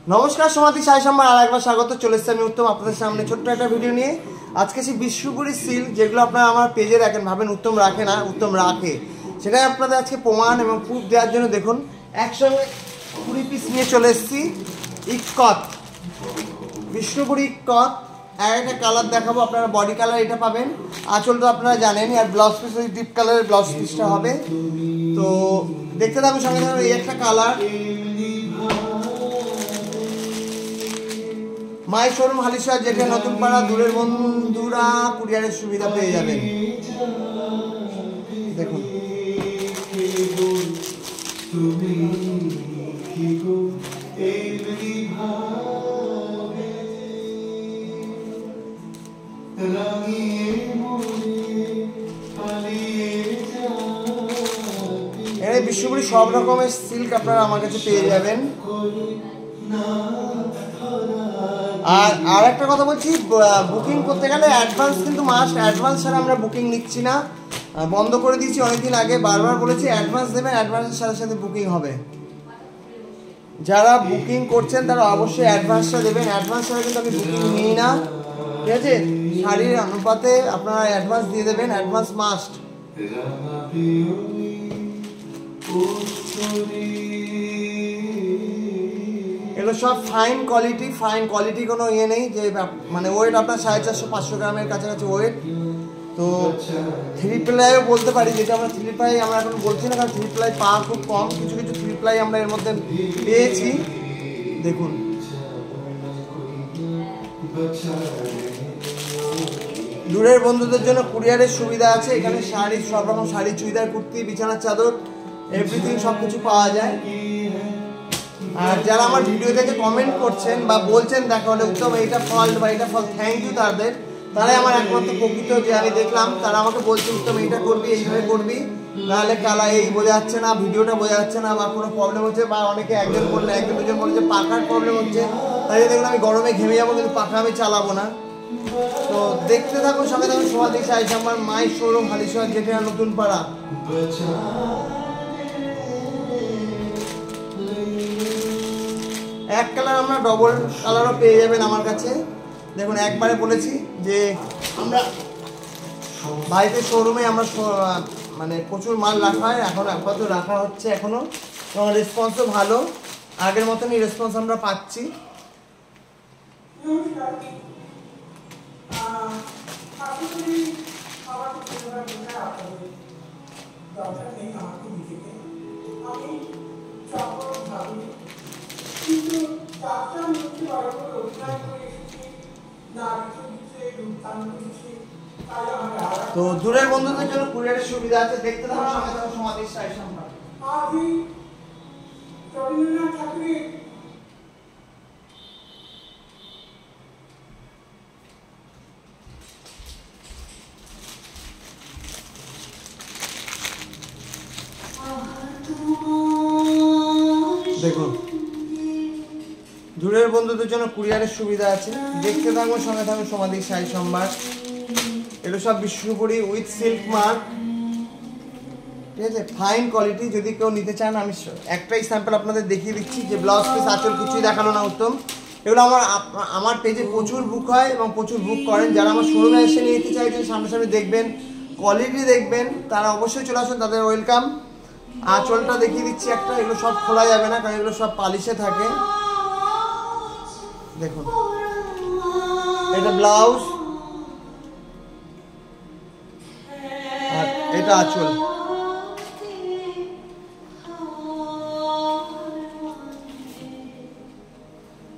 নমস্কার সমাধি সাই সম্মান আরেকবার স্বাগত। চলে এসেছি আমি উত্তম আপনাদের সামনে ছোট্ট একটা ভিডিও নিয়ে। আজকে সেই বিষ্ণুপুরি সিল্ক যেগুলো আপনারা আমার পেজে রাখেন, ভাবেন উত্তম রাখে না, উত্তম রাখে, সেটাই আপনাদের আজকে প্রমাণ এবং প্রুফ দেওয়ার জন্য দেখুন একসঙ্গে 20 পিস নিয়ে চলে এসেছি। ইক্কত বিষ্ণুপুরি ইক্কত আর একটা কালার দেখাবো, আপনারা বডি কালার এটা পাবেন, আঁচল তো আপনারা জানেনই, আর ব্লাউজ পিস ওই ডিপ কালারের ব্লাউজ পিসটা হবে। তো দেখতে থাকুন সঙ্গে সঙ্গে। এই একটা কালার, মাই শোরুম হালিশহর, যেটা নতুন পাড়া, দূরের বন্ধুরা কুরিয়ারের সুবিধা পেয়ে যাবেন। দেখুন এখানে বিশ্বপুরি সব রকমের সিল্ক আপনারা আমার কাছে পেয়ে যাবেন। আর একটা কথা বলছি, বুকিং করতে গেলে অ্যাডভান্স কিন্তু মাস্ট। অ্যাডভান্স ছাড়া আমরা বুকিং নিচ্ছি না, বন্ধ করে দিয়েছি অনেকদিন আগে। বারবার বলেছি অ্যাডভান্স দেবেন, অ্যাডভান্সের সাথে সাথে বুকিং হবে। যারা বুকিং করছেন তারা অবশ্যই অ্যাডভান্সটা দেবেন। অ্যাডভান্স ছাড়া কিন্তু আমি বুকিং নিই না, ঠিক আছে? শাড়ির অনুপাতে আপনারা অ্যাডভান্স দিয়ে দেবেন, অ্যাডভান্স মাস্ট। এগুলো সব ফাইন কোয়ালিটি, কোনো ইয়ে নেই যে মানে ওয়েট আপনার 450-500 গ্রামের কাছাকাছি ওয়েট। তো থ্রি প্লাইও বলতে পারি, যেটা আমরা থ্রি প্লাই আমরা এখন বলছি না, কারণ থ্রি প্লাই পাওয়া খুব কম। কিছু কিছু থ্রি প্লাই আমরা এর মধ্যে পেয়েছি। দেখুন দূরের বন্ধুদের জন্য কুরিয়ারের সুবিধা আছে। এখানে শাড়ি, সব রকম শাড়ি, চুড়িদার, কুর্তি, বিছানার চাদর, এভরিথিং সব কিছু পাওয়া যায়। আর যারা আমার ভিডিও দেখে কমেন্ট করছেন বা বলছেন দেখা হলে উত্তম এইটা ফল্ট বা এটা ফল্ট, থ্যাংক ইউ তাদের। তারাই আমার একমাত্র প্রকৃত, যে আমি দেখলাম তারা আমাকে বলছে উত্তম এইটা করবি, এইভাবে করবি, নাহলে কালা এই বোঝা যাচ্ছে না, ভিডিওটা বোঝা যাচ্ছে না, বা কোনো প্রবলেম হচ্ছে, বা অনেকে একজন বললে, একজন দুজন বলছে পাখার প্রবলেম হচ্ছে, তাই দেখুন আমি গরমে ঘেমে যাবো কিন্তু পাখা আমি চালাবো না। তো দেখতে থাকুন সঙ্গে থাকুন। সমাধি সাই সম্মান, মাই শোরুম হালিশহর, যেটা নতুন পাড়া। এক কালার আমরা ডবল কালারও পেয়ে যাবেন আমার কাছে। দেখুন একবারে বলেছি যে আমরা বাড়িতে শোরুমে আমরা মানে প্রচুর মাল রাখা হয়, এখন আপাতত রাখা হচ্ছে এখনও, এবং রেসপন্সও ভালো, আগের মতনই রেসপন্স আমরা পাচ্ছি। তো দূরের বন্ধুদের জন্য কুরিয়ারের সুবিধা আছে। দেখতে থাকুন সঙ্গে থাকুন সমাধি সাই সম্মান। দেখুন দূরের বন্ধুদের জন্য কুরিয়ারের সুবিধা আছে। দেখতে থাকুন সঙ্গে থাকুন সমাধি সাই সম্ভার। এগুলো সব বিষ্ণুপুরি উইথ সিল্ক মার্ক, ঠিক আছে? Fine quality. যদি কেউ নিতে চান আমি একটাই স্যাম্পল আপনাদের দেখিয়ে দিচ্ছি, যে ব্লাউজ পিস, আঁচল কিছুই দেখানো না উত্তম। এগুলো আমার পেজে প্রচুর বুক হয় এবং প্রচুর বুক করেন। যারা আমার শোরুমে এসে নিতে চাইছেন, সামনাসামনি দেখবেন, কোয়ালিটি দেখবেন, তারা অবশ্যই চলে আসুন, তাদের ওয়েলকাম। আঁচলটা দেখিয়ে দিচ্ছি একটা, এগুলো সব খোলা যাবে না কারণ এগুলো সব পালিশে থাকে। দেখুন এটা ব্লাউজ আর এটা আঁচল।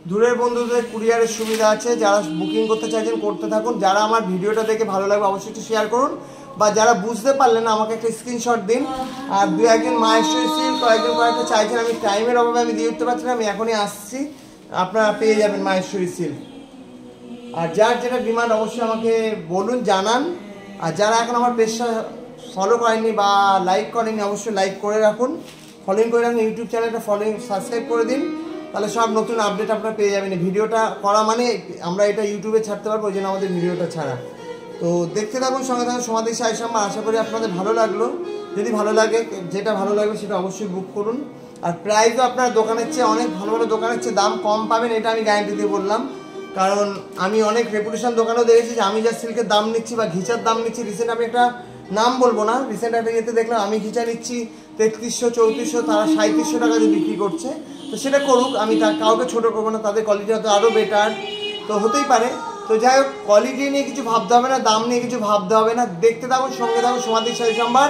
দূরের বন্ধুদের কুরিয়ারের সুবিধা আছে। যারা বুকিং করতে চাইছেন করতে থাকুন। যারা আমার ভিডিওটা দেখে ভালো লাগবে অবশ্যই একটু শেয়ার করুন, বা যারা বুঝতে পারলেন না আমাকে একটা স্ক্রিনশট দিন। আর দু একজন মায়েশ্বরী সিল্ক, কয়েকটা চাইছেন, আমি টাইমের অভাবে আমি দিয়ে উঠতে পারছি না, আমি এখনই আসছি, আপনারা পেয়ে যাবেন মায়েশ্বরী সিল্ক। আর যার যেটা ডিমান্ড অবশ্যই আমাকে বলুন, জানান। আর যারা এখন আমার পেজটা ফলো করেননি বা লাইক করেননি অবশ্যই লাইক করে রাখুন, ফলোইং করে রাখুন, ইউটিউব চ্যানেলটা ফলোইং সাবস্ক্রাইব করে দিন, তাহলে সব নতুন আপডেট আপনারা পেয়ে যাবেন। ভিডিওটা করা মানে আমরা এটা ইউটিউবে ছাড়তে পারবো, ওই জন্য আমাদের ভিডিওটা ছাড়া। তো দেখতে থাকুন সঙ্গে থাকুন সমাধি সাই সম্মান। আশা করি আপনাদের ভালো লাগলো। যদি ভালো লাগে, যেটা ভালো লাগবে সেটা অবশ্যই বুক করুন। আর প্রাইসও আপনার দোকানের চেয়ে অনেক ভালো ভালো দোকানের চেয়ে দাম কম পাবেন, এটা আমি গ্যারান্টি দিয়ে বললাম। কারণ আমি অনেক রেপুটেশন দোকানেও দেখেছি যে আমি যা সিল্কের দাম নিচ্ছি বা ঘিচার দাম নিচ্ছি, রিসেন্ট আমি একটা নাম বলবো না, রিসেন্ট একটা ইয়েতে দেখলাম আমি ঘিচা নিচ্ছি 3300 3400, তারা 3700 টাকা দিয়ে বিক্রি করছে। তো সেটা করুক, আমি কাউকে ছোটো করবো না, তাদের কোয়ালিটি হয়তো আরও বেটার, তো হতেই পারে। তো যাই হোক, কোয়ালিটি নিয়ে কিছু ভাবতে হবে না, দাম নিয়ে কিছু ভাবতে হবে না, দেখতে থাকুন, সঙ্গে থাকুন সমাধির শাড়ি সম্ভার।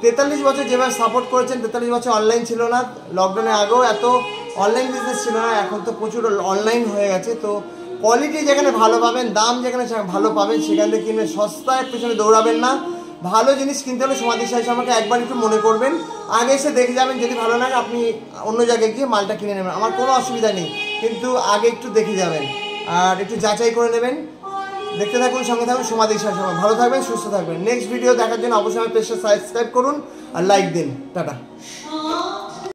43 বছর যেভাবে সাপোর্ট করেছেন, 43 বছর অনলাইন ছিল না, লকডাউনের আগেও এত অনলাইন বিজনেস ছিল না, এখন তো প্রচুর অনলাইন হয়ে গেছে। তো কোয়ালিটি যেখানে ভালো পাবেন, দাম যেখানে ভালো পাবেন, সেখান থেকে কিনে সস্তায় পেছনে দৌড়াবেন না। ভালো জিনিস কিনতে হলে সমাধির শাড়ি আমাকে একবার একটু মনে করবেন, আগে এসে দেখে যাবেন, যদি ভালো লাগে আপনি অন্য জায়গায় গিয়ে মালটা কিনে নেবেন, আমার কোনো অসুবিধা নেই, কিন্তু আগে একটু দেখে যাবেন আর একটু যাচাই করে নেবেন। দেখতে থাকুন, সঙ্গে থাকুন সমাধির শাড়ি সম্ভার। ভালো থাকবেন, সুস্থ থাকবেন। নেক্সট ভিডিও দেখার জন্য অবশ্যই আমার পেজটা সাবস্ক্রাইব করুন আর লাইক দিন। টাটা।